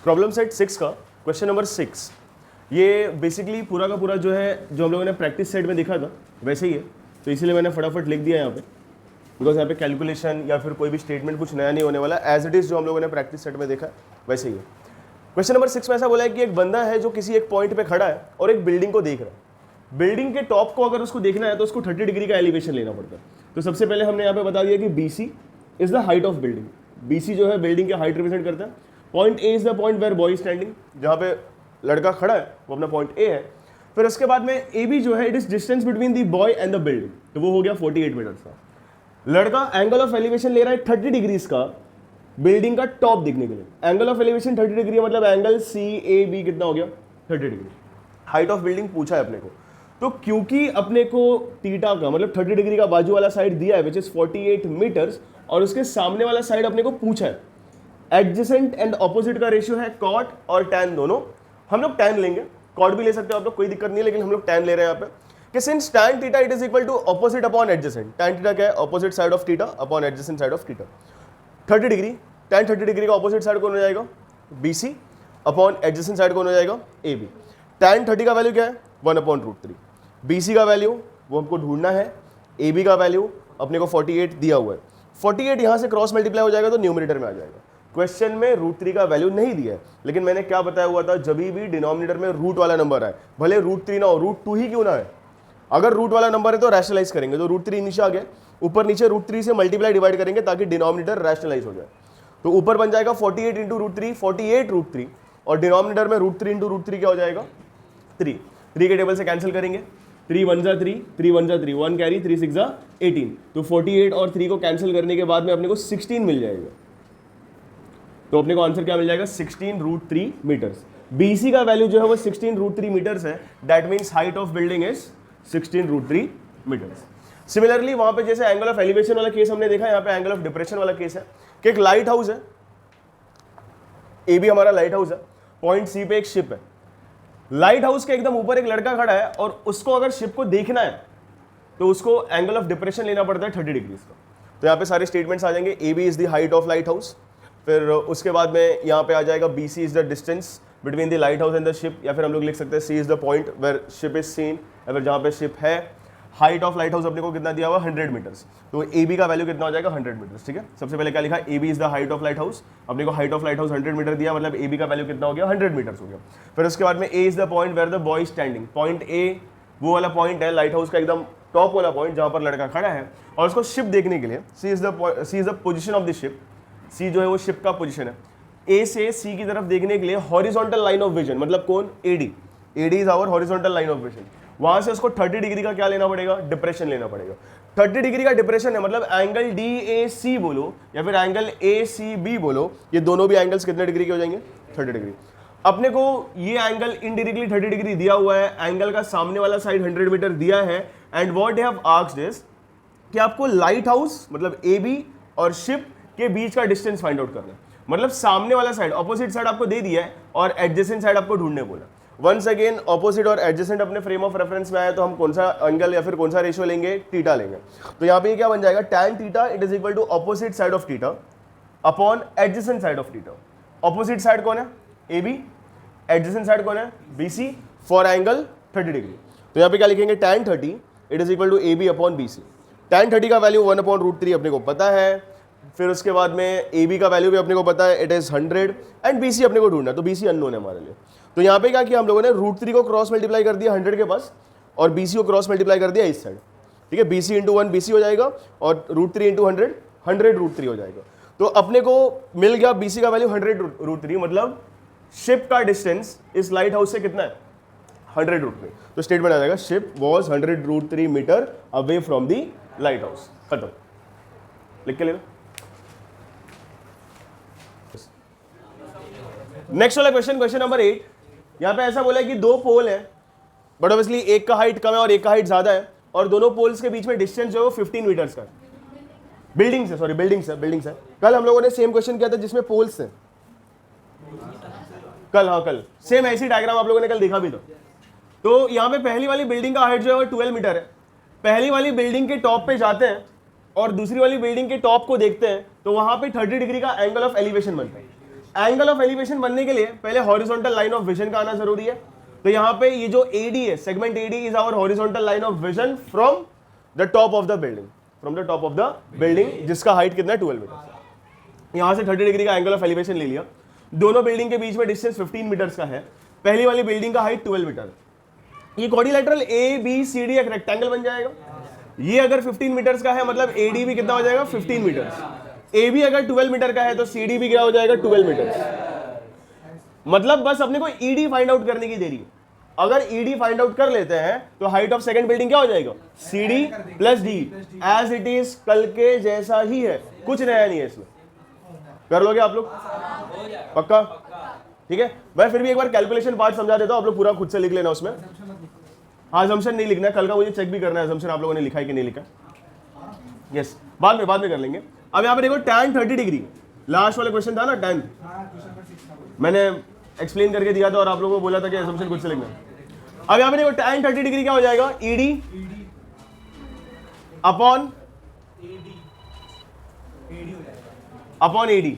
Problem set 6 का question number 6, ये basically पूरा का पूरा जो है जो हम लोगों ने प्रैक्टिस सेट में देखा था वैसे ही है, तो इसीलिए मैंने फटाफट लिख दिया यहाँ पे, बिकॉज यहाँ पे कैलकुलेशन या फिर कोई भी स्टेटमेंट कुछ नया नहीं होने वाला, एज इट इज़ जो हम लोगों ने प्रैक्टिस सेट में देखा वैसे ही है। क्वेश्चन नंबर 6 में ऐसा बोला है कि एक बंदा है जो किसी एक पॉइंट पे खड़ा है और एक बिल्डिंग को देख रहा है। बिल्डिंग के टॉप को अगर उसको देखना है तो उसको 30 डिग्री का एलिवेशन लेना पड़ता है। तो सबसे पहले हमने यहाँ पे बता दिया कि BC is the height of building. BC जो है बिल्डिंग की हाइट रिप्रेजेंट करता है। Point A is the point where boy standing, जहाँ पे लड़का खड़ा है वो अपना पॉइंट A है। फिर उसके बाद में AB जो है it is distance between the boy and the building, तो वो हो गया 48 मीटर्स का। लड़का एंगल ऑफ एलिवेशन ले रहा है 30 डिग्रीज का बिल्डिंग का टॉप दिखने के लिए। एंगल ऑफ एलिवेशन 30 डिग्री मतलब एंगल CAB कितना हो गया 30 डिग्री। हाइट ऑफ बिल्डिंग पूछा है अपने को, तो क्योंकि अपने को थीटा का मतलब 30 डिग्री का बाजू वाला साइड दिया है विच इज 48 मीटर्स और उसके सामने वाला साइड अपने को पूछा है, एडजेसेंट एंड ऑपोजिट का रेशियो है कॉट और टैन दोनों। हम लोग टैन लेंगे, कॉट भी ले सकते हो आप लोग, कोई दिक्कत नहीं है, लेकिन हम लोग टैन ले रहे हैं यहाँ पे कि since tan theta it is equal to opposite upon adjacent. tan theta क्या है, opposite side of theta upon adjacent side of theta. 30 degree, tan 30 degree का ऑपोजिट साइड कौन हो जाएगा BC अपॉन एडजेसेंट साइड कौन हो जाएगा AB। tan 30 का वैल्यू क्या है 1/√3। BC का वैल्यू वो हमको ढूंढना है, AB का वैल्यू अपने को 48 दिया हुआ है। 48 यहाँ से क्रॉस मल्टीप्लाई हो जाएगा तो न्यूमरेटर में आ जाएगा। क्वेश्चन में √3 का वैल्यू नहीं दिया है, लेकिन मैंने क्या बताया हुआ था, जब भी डिनोमिनेटर में रूट वाला नंबर आए, भले √3 ना हो, √2 ही क्यों ना है, अगर रूट वाला नंबर है तो रैशनलाइज करेंगे, तो √3 नीचे आ गया, ऊपर नीचे √3 से मल्टीप्लाई डिवाइड करेंगे ताकि डिनोमिनेटर रैशनलाइज हो जाए। तो ऊपर बन जाएगा 48 इंटू √3, 48 √3, और डिनोमिनेटर में √3 इंटू √3 क्या हो जाएगा 3। 3 के टेबल से कैंसिल करेंगे, 3 1 जा 3, 3 1 जा 3, 1 कैरी, 3 6 जा 18। तो 48 और 3 को कैंसिल करने के बाद में अपने को 16 मिल जाएगा। तो अपने को आंसर क्या मिल जाएगा 16√3 मीटर्स। BC का वैल्यू जो है वो 16√3 मीटर्स है, that means height of building is 16√3 metres. Similarly वहां पे जैसे एंगल ऑफ एलिवेशन वाला केस हमने देखा, यहाँ पे एंगल ऑफ डिप्रेशन वाला केस है कि एक लाइट हाउस है, AB हमारा लाइट हाउस है, पॉइंट C पे एक शिप है। लाइट हाउस के एकदम ऊपर एक लड़का खड़ा है और उसको अगर शिप को देखना है तो उसको एंगल ऑफ डिप्रेशन लेना पड़ता है 30 डिग्रीज का। तो यहाँ पे सारे स्टेटमेंट्स आ जाएंगे, AB is the height of lighthouse, फिर उसके बाद में यहाँ पे आ जाएगा BC is the distance between the lighthouse and the ship, या फिर हम लोग लिख सकते हैं C is the point where ship is seen, अगर जहाँ पे शिप है। हाइट ऑफ लाइट हाउस अपने को कितना दिया हुआ 100 मीटर्स, तो AB का वैल्यू कितना हो जाएगा 100 मीटर्स। ठीक है, सबसे पहले क्या लिखा AB is the height of lighthouse, अपने को height of lighthouse 100 metre दिया, मतलब AB का वैल्यू कितना हो गया 100 मीटर्स हो गया। फिर उसके बाद में A is the point where the boy standing. Point A वो वाला पॉइंट है लाइट हाउस का एकदम टॉप वाला पॉइंट जहाँ पर लड़का खड़ा है, और उसको शिप देखने के लिए C is the position of the ship. C जो है वो शिप का पोजिशन है। A से C की तरफ देखने के लिए हॉरिजॉन्टल लाइन ऑफ विजन, मतलब कौन AD is our horizontal line of vision. वहां से उसको 30 डिग्री का क्या लेना पड़ेगा डिप्रेशन लेना पड़ेगा। 30 डिग्री का डिप्रेशन है मतलब एंगल DAC बोलो या फिर एंगल ACB बोलो, ये दोनों भी एंगल्स कितने डिग्री के हो जाएंगे 30 डिग्री। अपने को ये एंगल इनडायरेक्टली 30 डिग्री दिया हुआ है, एंगल का सामने वाला साइड 100 मीटर दिया है, and what they have asked is कि आपको लाइट हाउस मतलब AB और शिप के बीच का डिस्टेंस फाइंड आउट करना है। मतलब सामने वाला साइड ऑपोजिट साइड आपको दे दिया है और एडजेसेंट साइड आपको ढूंढने बोला। वंस अगेन ऑपोजिट और एडजेसेंट अपने फ्रेम ऑफ रेफरेंस में आया तो हम कौन सा एंगल या फिर कौन सा रेशियो लेंगे, थीटा लेंगे। तो यहाँ पे क्या बन जाएगा tan theta it is equal to opposite side of theta upon adjacent side of theta. Opposite side कौन है AB, एडजेसेंट साइड कौन है BC फॉर एंगल 30 डिग्री। तो यहाँ पे क्या लिखेंगे tan 30 it is equal to AB upon BC। tan 30 का वैल्यू 1/√3 अपने को पता है। फिर उसके बाद में AB का वैल्यू भी अपने को पता है, इट इज 100, एंड BC अपने को ढूंढना है, तो BC अननोन है हमारे लिए। तो यहाँ पे क्या किया हम लोगों ने √3 को क्रॉस मल्टीप्लाई कर दिया 100 के पास और BC को क्रॉस मल्टीप्लाई कर दिया इस साइड। ठीक है, BC इंटू 1 BC हो जाएगा और √3 इंटू 100 100√3 हो जाएगा। तो अपने को मिल गया BC का वैल्यू 100√3, मतलब शिप का डिस्टेंस इस लाइट हाउस से कितना है 100√3। तो स्टेटमेंट आ जाएगा ship was 100√3 metre away from the lighthouse. खत्म, लिख के ले लो। नेक्स्ट वाला क्वेश्चन, क्वेश्चन नंबर 8। यहां पे ऐसा बोला है कि दो पोल है, बट ऑब्वियसली एक का हाइट कम है और एक का हाइट ज्यादा है, और दोनों पोल्स के बीच में डिस्टेंस जो है वो 15 मीटर्स का है। बिल्डिंग से कल हम लोगों ने सेम क्वेश्चन किया था जिसमें पोल्स थे कल सेम ऐसी डायग्राम आप लोगों ने कल देखा भी था। तो यहाँ पे पहली वाली बिल्डिंग का हाइट जो है वो 12 मीटर है। पहली वाली बिल्डिंग के टॉप पे जाते हैं और दूसरी वाली बिल्डिंग के टॉप को देखते हैं तो वहां पे 30 डिग्री का एंगल ऑफ एलिवेशन बनता है। एंगल ऑफ एलिवेशन बनने के लिए पहले हॉरिजॉन्टल लाइन ऑफ विजन का आना जरूरी है। तो यहां पे ये जो AD है, segment AD is our horizontal line of vision from the top of the building, जिसका हाइट कितना है 12 मीटर। यहां से 30 डिग्री का एंगल ऑफ एलिवेशन ले लिया। दोनों बिल्डिंग के बीच में डिस्टेंस 15 मीटर्स का है। पहली वाली बिल्डिंग का हाइट 12 मीटर। ये क्वाड्रिलेटरल ABCD एक रेक्टेंगल बन जाएगा। ये अगर 15 मीटर्स का है मतलब AD भी कितना हो जाएगा 15 मीटर्स। AB अगर 12 मीटर का है तो CD भी क्या हो जाएगा 12 मीटर्स। मतलब बस अपने को ED फाइंड आउट करने की देरी है। अगर ED फाइंड आउट कर लेते हैं तो हाइट ऑफ सेकंड बिल्डिंग क्या हो जाएगा CD plus D as it is, कल के जैसा ही है, कुछ नया नहीं है इसमें। कर लोगे आप लोग पक्का? ठीक है, मैं फिर भी एक बार कैलकुलेशन पार्ट समझा देता हूं, आप लोग पूरा खुद से लिख लेना उसमें। हाँ, असम्पशन नहीं लिखना है, कल का मुझे चेक भी करना है असम्पशन आप लोगों ने लिखा है कि नहीं लिखा। यस, बाद में कर लेंगे। अब यहाँ पे देखो tan 30 डिग्री, लास्ट वाला क्वेश्चन था ना tan, मैंने एक्सप्लेन करके दिया था और आप लोगों को बोला था कि असम्पशन खुद से लिखना। अब यहाँ पे देखो tan 30 डिग्री क्या हो जाएगा ED अपॉन AD।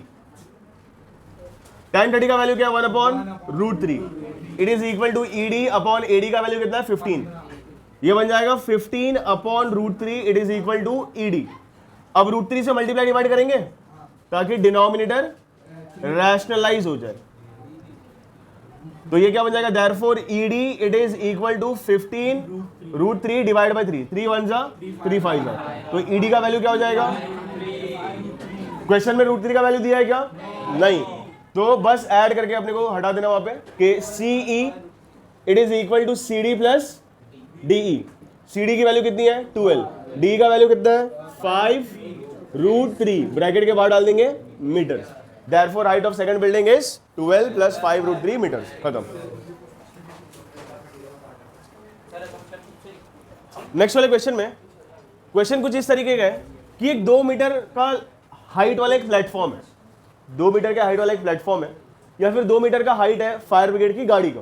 tan 30 का वैल्यू क्या है 1/√3। It is equal to ED upon AD का वैल्यू कितना है 15। ये बन जाएगा 15/√3। It is equal to ED। अब √3 से मल्टीप्लाई डिवाइड करेंगे ताकि डिनोमिनेटर रैशनलाइज हो जाए। तो ये क्या बन जाएगा therefore ED it is equal to 15√3 divide by 3। 3 1 जा 3 5 जा, तो ED का वैल्यू क्या हो जाएगा? क्वेश्चन में √3 का वैल्यू दिया है क्या? नहीं, तो बस ऐड करके अपने को हटा देना वहां पे कि CE it is equal to CD plus DE। CD की वैल्यू कितनी है 12, DE का वैल्यू कितना है 5√3, ब्रैकेट के बाहर डाल देंगे metres. Therefore height of second building is 12 plus 5√3 metres. खत्म। नेक्स्ट वाले क्वेश्चन में, क्वेश्चन कुछ इस तरीके का है कि एक 2 मीटर का हाइट वाला एक प्लेटफॉर्म है, 2 मीटर के हाइट वाला एक प्लेटफॉर्म है, या फिर 2 मीटर का हाइट है फायर ब्रिगेड की गाड़ी का।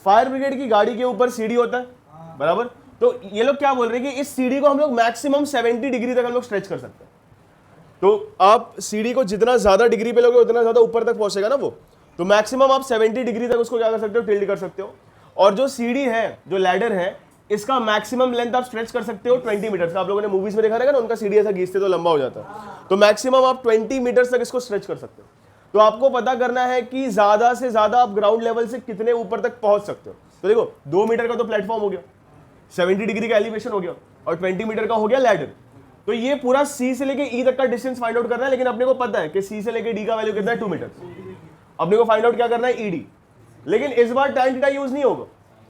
फायर ब्रिगेड की गाड़ी के ऊपर सीढ़ी होता है, बराबर। तो ये लोग क्या बोल रहे हैं कि इस सीढ़ी को हम लोग मैक्सिमम 70 डिग्री तक हम लोग स्ट्रेच कर सकते हैं। तो आप सीढ़ी को जितना ज्यादा डिग्री पे लोगे उतना ज्यादा ऊपर तक पहुंचेगा ना वो, तो मैक्सिमम आप 70 डिग्री तक उसको क्या कर सकते हो, टिल्ट कर सकते हो। और जो सीढ़ी है, जो लैडर है, इसका मैक्सिमम लेंथ आप स्ट्रेच कर सकते हो 20 मीटर का। आप लोगों ने मूवीज में देखा रहेगा ना, उनका सीढ़ी ऐसा घींचते तो लंबा हो जाता है, तो मैक्सिमम आप 20 मीटर तक इसको स्ट्रेच कर सकते हो। तो आपको पता करना है कि ज्यादा से ज्यादा आप ग्राउंड लेवल से कितने ऊपर तक पहुंच सकते हो। तो देखो 2 मीटर का तो प्लेटफॉर्म हो गया, 70 डिग्री का एलिवेशन हो गया, और 20 मीटर का हो गया लैडर। तो ये पूरा C से लेके E तक का डिस्टेंस फाइंड आउट करना है, लेकिन अपने को पता है कि C से लेके D का वैल्यू कितना है 2 मीटर। अपने को फाइंड आउट क्या करना है ED। लेकिन इस बार tan थीटा यूज नहीं होगा।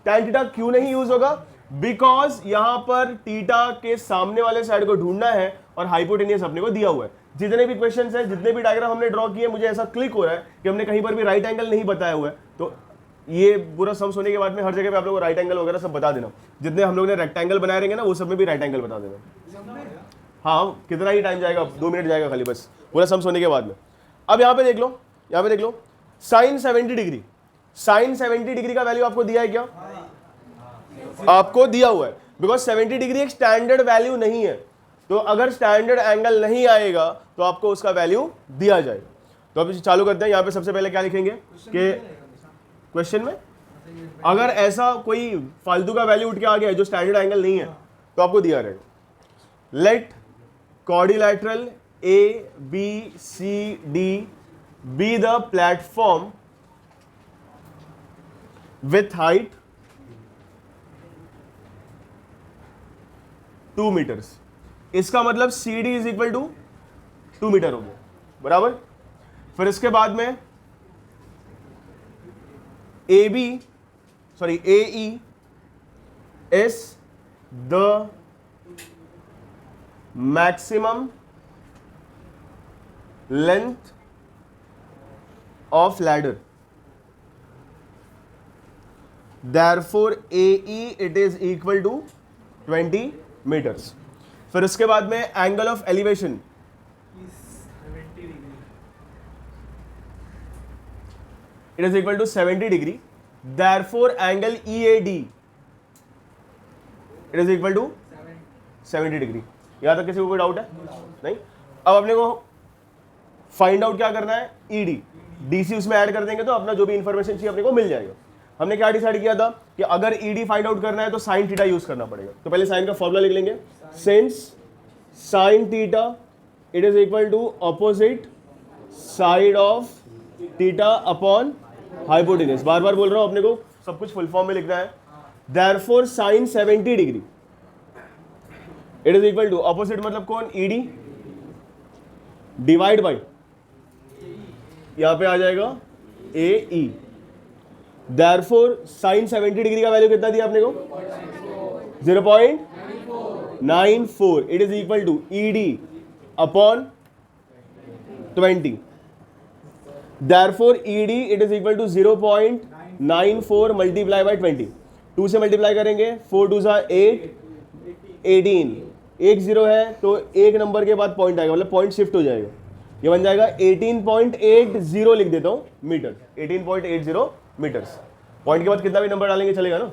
tan थीटा क्यों नहीं यूज होगा? बिकॉज यहां पर थीटा के सामने वाले साइड को ढूंढना है और हाइपोटेनियस अपने को दिया हुआ है। जितने भी क्वेश्चंस हैं, जितने भी डायग्राम हमने ड्रॉ किए, मुझे ऐसा क्लिक हो रहा है कि हमने कहीं पर भी राइट एंगल नहीं बताया हुआ है। तो ये पूरा सम्स होने के बाद में हर जगह पे आप लोगों को राइट एंगल वगैरह सब बता देना। जितने हम लोग ने रेक्टेंगल बनाए रहेंगे ना, वो सब में भी राइट एंगल बता देना। हाँ, कितना ही टाइम जाएगा, 2 मिनट जाएगा खाली, बस पूरा सम्स होने के बाद में। अब यहाँ पे देख लो, साइन 70 डिग्री, साइन 70 डिग्री का वैल्यू आपको दिया है क्या? आपको दिया हुआ है, बिकॉज 70 डिग्री एक स्टैंडर्ड वैल्यू नहीं है। तो अगर स्टैंडर्ड एंगल नहीं आएगा तो आपको उसका वैल्यू दिया जाएगा। तो अब चालू करते हैं। यहाँ पे सबसे पहले क्या लिखेंगे कि क्वेश्चन में अगर ऐसा कोई फालतू का वैल्यू उठ के आ गया है जो स्टैंडर्ड एंगल नहीं है, तो आपको दिया रहेगा late quadrilateral ABCD be the platform with height 2 meters। इसका मतलब CD is equal to 2 metre हो गया, बराबर। फिर इसके बाद में AE is the maximum length of ladder, therefore AE it is equal to 20 meters। फिर इसके बाद में angle of elevation it is equal to 70 degree, therefore angle EAD it is equal to 70 degree. यहां तक किसी को कोई डाउट है? नहीं। अब अपने को फाइंड आउट क्या करना है? ED। डीसी उसमें ऐड कर देंगे तो अपना जो भी इंफॉर्मेशन चाहिए अपने को मिल जाएगा। हमने क्या डिसाइड किया था कि अगर ईडी फाइंड आउट करना है तो साइन थीटा यूज करना पड़ेगा। तो पहले साइन का फॉर्मूला लिख लेंगे, since sine theta it is equal to opposite side of theta upon hypotenuse. बार बार बोल रहा हूं अपने को सब कुछ फुल फॉर्म में लिखना है। Therefore sine 70 degree it is equal to opposite मतलब कौन, ईडी डिवाइड बाई यहां पे आ जाएगा A E. Therefore sine 70 degree का वैल्यू कितना दिया आपने को 0.94 it is equal to ED upon 20। Therefore ED it is equal to 0.94 multiply by 20। 2 से मल्टीप्लाई करेंगे 4 2 8 18 एक जीरो है तो एक नंबर के बाद पॉइंट आएगा, मतलब पॉइंट शिफ्ट हो जाएगा। ये बन जाएगा 18.80 लिख देता हूँ मीटर, 18.80 मीटर्स। पॉइंट के बाद कितना भी नंबर डालेंगे चलेगा ना,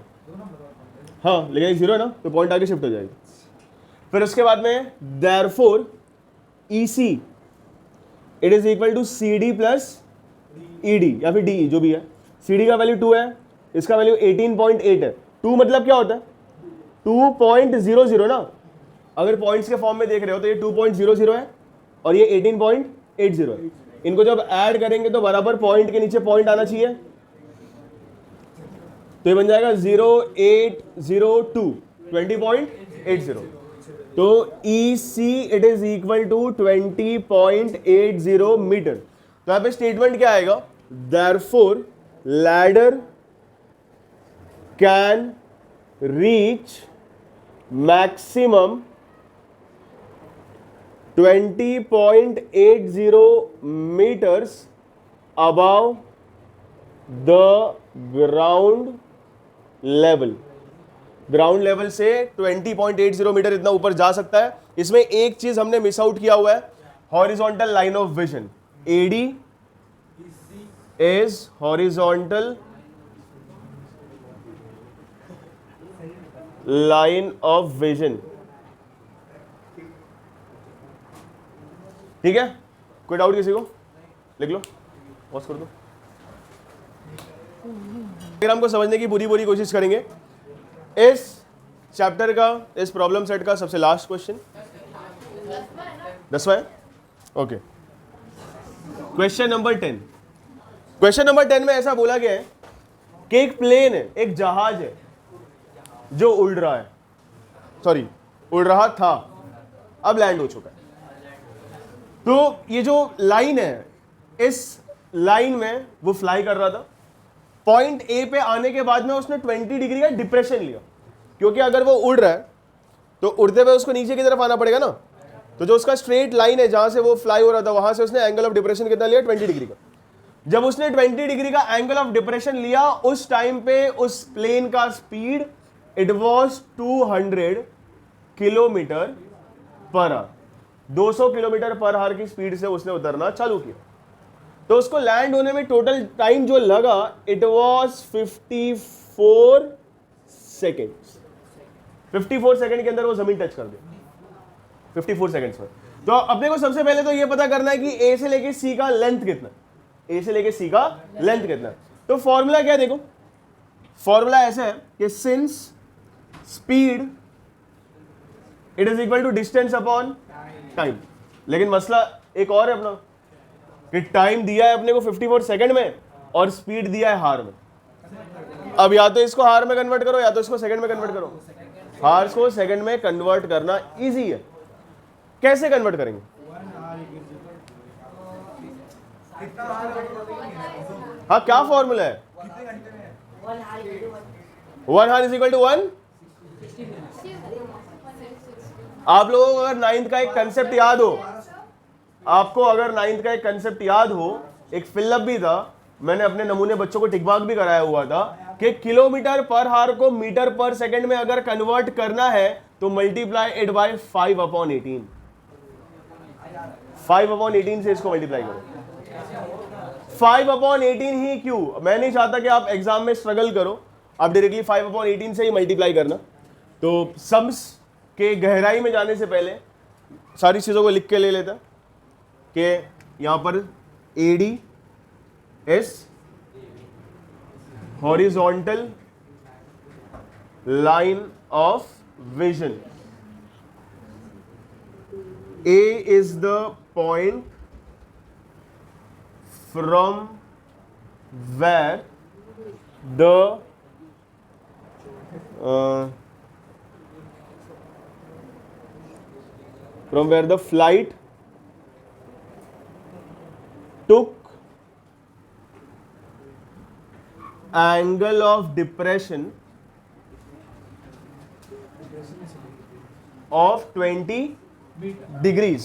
हाँ लेकिन एक जीरो है ना तो पॉइंट आगे शिफ्ट हो जाएगा। फिर उसके बाद में therefore EC it is equal to CD plus ED या फिर DE जो भी है। CD का वैल्यू 2 है, इसका वैल्यू 18.8 है। 2 मतलब क्या होता है 2.00 ना, अगर पॉइंट्स के फॉर्म में देख रहे हो तो ये 2.00 है और ये 18.80 है। इनको जब ऐड करेंगे तो बराबर पॉइंट के नीचे पॉइंट आना चाहिए, तो ये बन जाएगा 0802 20.80। तो EC it is equal to 20.80 metre. तो यहां पे स्टेटमेंट क्या आएगा, therefore ladder can reach maximum 20.80 metres above the ground level. Ground level से 20.80 मीटर इतना ऊपर जा सकता है। इसमें एक चीज हमने मिस आउट किया हुआ है, horizontal line of vision. AD is horizontal line of vision, ठीक है। कोई डाउट किसी को, लिख लो, पॉज कर दो। डायग्राम को समझने की पूरी कोशिश करेंगे। इस चैप्टर का, इस प्रॉब्लम सेट का सबसे लास्ट क्वेश्चन 10वां है, okay. Question number 10। Question number 10 में ऐसा बोला गया है कि एक प्लेन है, एक जहाज है जो उड़ रहा है, सॉरी उड़ रहा था, अब लैंड हो चुका है। तो ये जो लाइन है, इस लाइन में वो फ्लाई कर रहा था। पॉइंट ए पे आने के बाद में उसने 20 डिग्री का डिप्रेशन लिया, क्योंकि अगर वो उड़ रहा है तो उड़ते हुए उसको नीचे की तरफ आना पड़ेगा ना। तो जो उसका स्ट्रेट लाइन है जहां से वो फ्लाई हो रहा था, वहां से उसने एंगल ऑफ डिप्रेशन कितना लिया, 20 डिग्री का। जब उसने 20 डिग्री का एंगल ऑफ डिप्रेशन लिया, उस टाइम पे उस प्लेन का speed it was 200 kilometre per hour. 200 kilometre per hour की स्पीड से उसने उतरना चालू किया। तो उसको लैंड होने में टोटल टाइम जो लगा इट वाज 54 सेकेंड्स। 54 सेकेंड के अंदर वो जमीन टच कर दे, 54 सेकेंड्स में। तो अपने को सबसे पहले तो ये पता करना है कि ए से लेके सी का लेंथ कितना, ए से लेके सी का लेंथ कितना। तो फॉर्मूला क्या, देखो फॉर्मूला ऐसा है कि since speed it is equal to distance upon time. लेकिन मसला एक और है अपना कि टाइम दिया है अपने को 54 सेकंड में और स्पीड दिया है हार में। अब या तो इसको हार में कन्वर्ट करो या तो इसको सेकंड में कन्वर्ट करो। हार को सेकंड में कन्वर्ट करना इजी है। कैसे कन्वर्ट करेंगे, हाँ क्या फॉर्मूला है, 1 हार इज इक्वल टू 1। आप लोगों को अगर 9th का एक कंसेप्ट याद हो, आपको अगर 9th का एक कंसेप्ट याद हो, एक फिलअप भी था, मैंने अपने नमूने बच्चों को टिक मार्क भी कराया हुआ था कि किलोमीटर पर हार को मीटर पर सेकंड में अगर कन्वर्ट करना है तो मल्टीप्लाई इट बाय 5/18। 5/18 से इसको मल्टीप्लाई करो। 5/18 ही क्यों, मैं नहीं चाहता कि आप एग्जाम में स्ट्रगल करो, आप डायरेक्टली 5/18 से ही मल्टीप्लाई करना। तो सम्स के गहराई में जाने से पहले सारी चीज़ों को लिख के ले लेता कि यहाँ पर AD is horizontal line of vision. A is the point from where the flight took angle of depression of 20 degrees.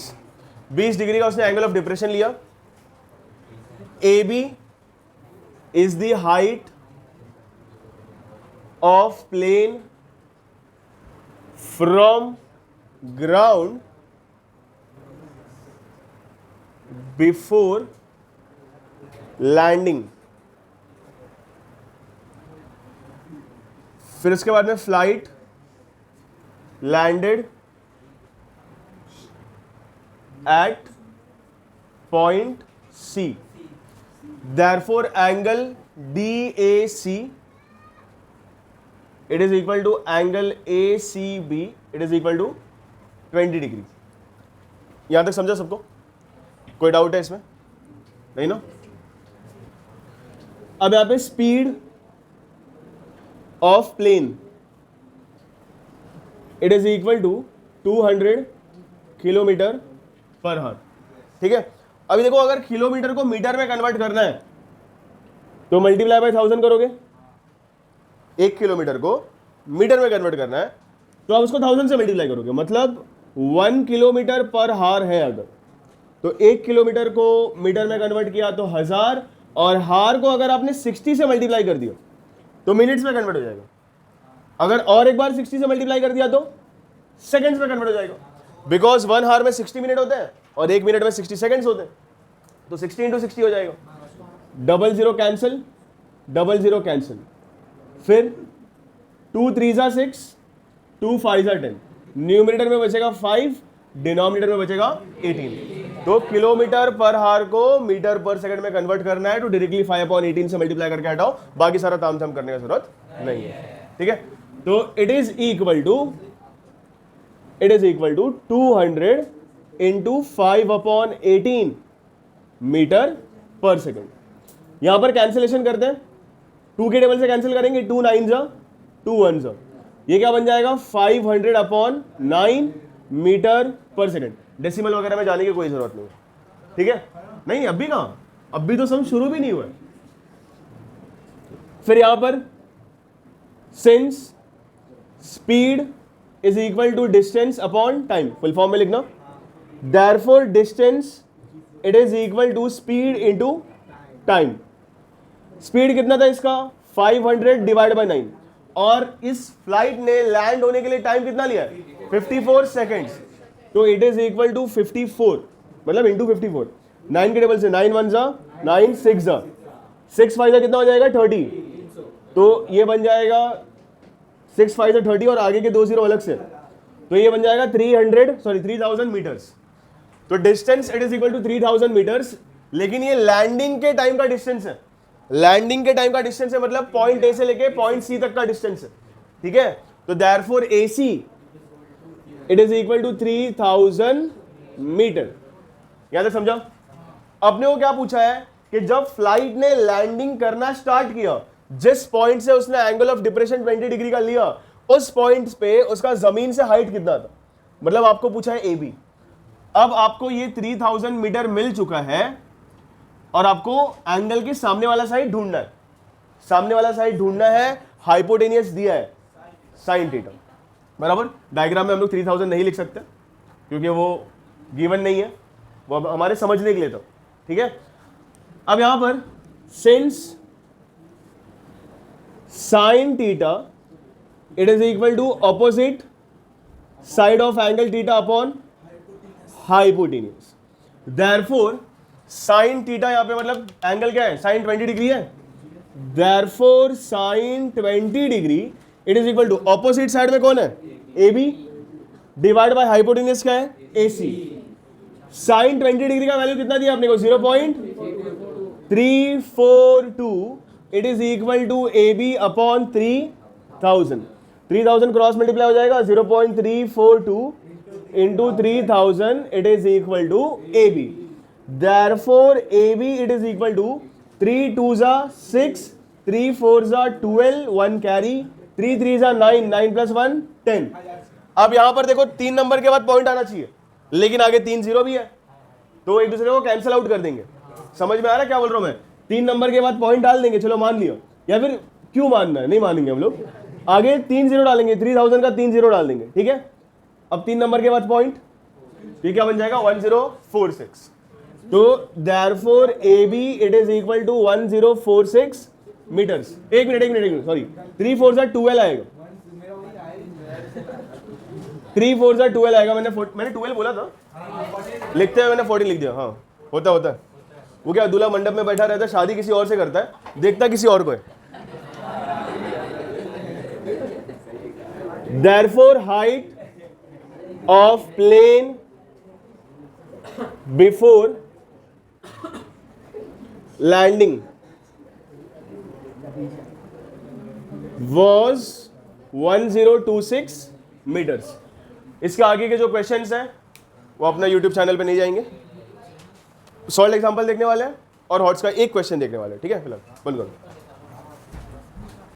20 degree का उसने एंगल ऑफ डिप्रेशन लिया. A B is the height of plane from ground before landing. फिर उसके बाद में flight landed at point C. Therefore, angle DAC, it is equal to angle ACB, it is equal to 20 degree. यहां तक समझा सबको? कोई डाउट है इसमें? नहीं ना? अब यहां पे speed of plane it is equal to 200 kilometre per hour. ठीक है. अभी देखो, अगर किलोमीटर को मीटर में कन्वर्ट करना है तो मल्टीप्लाई बाय 1000 करोगे. 1 किलोमीटर को मीटर में कन्वर्ट करना है तो आप उसको 1000 से मल्टीप्लाई करोगे. मतलब 1 किलोमीटर पर हावर है अगर, तो 1 किलोमीटर को मीटर में कन्वर्ट किया तो 1000, और हार को अगर आपने 60 से मल्टीप्लाई कर दिया तो मिनट्स में कन्वर्ट हो जाएगा. अगर और एक बार 60 से मल्टीप्लाई कर दिया तो सेकंड्स में कन्वर्ट हो जाएगा. बिकॉज 1 हार में 60 मिनट होते हैं और 1 मिनट में 60 सेकंड्स होते हैं, तो 60 इंटू 60 हो जाएगा. 00 कैंसिल, 00 कैंसिल. फिर 2 3 6, 2 5 10. न्यूमरेटर में बचेगा 5, डिनोमिनेटर में बचेगा 18. तो किलोमीटर पर हार को मीटर पर सेकंड में कन्वर्ट करना है तो डायरेक्टली 5/18 से मल्टीप्लाई करके हटाओ. बाकी सारा तामझाम करने की जरूरत नहीं है. ठीक है. तो it is equal to 200 into 5/18 metre per second. यहां पर कैंसिलेशन करते हैं. 2 के टेबल से कैंसिल करेंगे. 2 9 जा, 2 1 जा. ये क्या बन जाएगा? 500/9 मीटर पर सेकेंड. डेसिमल वगैरह में जाने की कोई जरूरत नहीं. ठीक है. नहीं, अभी कहां, अभी तो सम शुरू भी नहीं हुआ. फिर यहां पर since speed is equal to distance upon time, full form में लिखना. Therefore distance it is equal to speed into time. Speed कितना था इसका? 500 डिवाइड बाय 9. और इस फ्लाइट ने लैंड होने के लिए टाइम कितना लिया है? 54 सेकेंड्स. तो इट इज इक्वल टू 54, मतलब इंटू 54. 9 के टेबल से 9 1 जा, 9 6 जा, 6 5 जा, कितना हो जाएगा? 30. तो ये बन जाएगा 6 5 से 30 और आगे के 2 0 अलग से, तो ये बन जाएगा 3000 मीटर्स. तो distance it is equal to 3000 metres. लेकिन ये लैंडिंग के टाइम का डिस्टेंस है. लैंडिंग के टाइम का डिस्टेंस है, मतलब पॉइंट ए से लेके पॉइंट सी तक का डिस्टेंस है. ठीक है. तो therefore AC it is equal to 3000 metre. यहां तक समझा? अपने को क्या पूछा है कि जब फ्लाइट ने लैंडिंग करना स्टार्ट किया, जिस पॉइंट से उसने एंगल ऑफ डिप्रेशन 20 डिग्री का लिया, उस पॉइंट पे उसका जमीन से हाइट कितना था. मतलब आपको पूछा है AB. अब आपको ये 3000 मीटर मिल चुका है और आपको एंगल के सामने वाला साइड ढूंढना है. सामने वाला साइड ढूंढना है. हाइपोटेनियस दिया है sin थीटा, बराबर. डायग्राम में हम लोग 3000 नहीं लिख सकते क्योंकि वो गिवन नहीं है, वो हमारे समझने के लिए. तो ठीक है. अब यहां पर since sin theta it is equal to opposite side of angle theta upon hypotenuse. Therefore sin theta यहां पे मतलब एंगल क्या है? sin 20 डिग्री है. Therefore sin 20 degree it is equal to opposite side में कौन है? AB डिवाइड बाय हाइपोटेनियस क्या है? AC. sin 20 डिग्री का वैल्यू कितना दिया आपने को? 0. 342 it is equal to A B upon 3000. 3000 cross multiply हो जाएगा 0.342 into 3000 it is equal to A B. Therefore A B it is equal to 3 2s 6, 3 4s 12, 1 carry, 3 3s 9, 9 plus 1 10. अब यहां पर देखो 3 नंबर के बाद पॉइंट आना चाहिए, लेकिन आगे 3 0 भी है, तो एक दूसरे को कैंसिल आउट कर देंगे. समझ में आ रहा है क्या बोल रहा हूं मैं? 3 नंबर के बाद पॉइंट डाल देंगे, चलो मान लिया, या फिर क्यों मानना है, नहीं मानेंगे हम लोग. आगे 3 0 डालेंगे, 3000 का 3 0 डाल देंगे, ठीक है. अब 3 नंबर के बाद पॉइंट, ये क्या बन जाएगा 1046. तो therefore A B it is equal to 1046 metres. एक मिनट सॉरी, 3 4 12 आएगा, 3 4 12 आएगा. मैंने 12 बोला था, लिखते हुए मैंने 14 लिख दिया. हाँ होता है. वो क्या दूल्हा मंडप में बैठा रहता है, शादी किसी और से करता है, देखता किसी और को है. Therefore height of plane before landing was 1026 metres. इसके आगे के जो क्वेश्चंस हैं वो अपना यूट्यूब चैनल पे नहीं जाएंगे. सॉल्व एग्जांपल देखने वाले हैं और हॉट्स का एक क्वेश्चन देखने वाले हैं, ठीक है. फिलहाल बंद करो.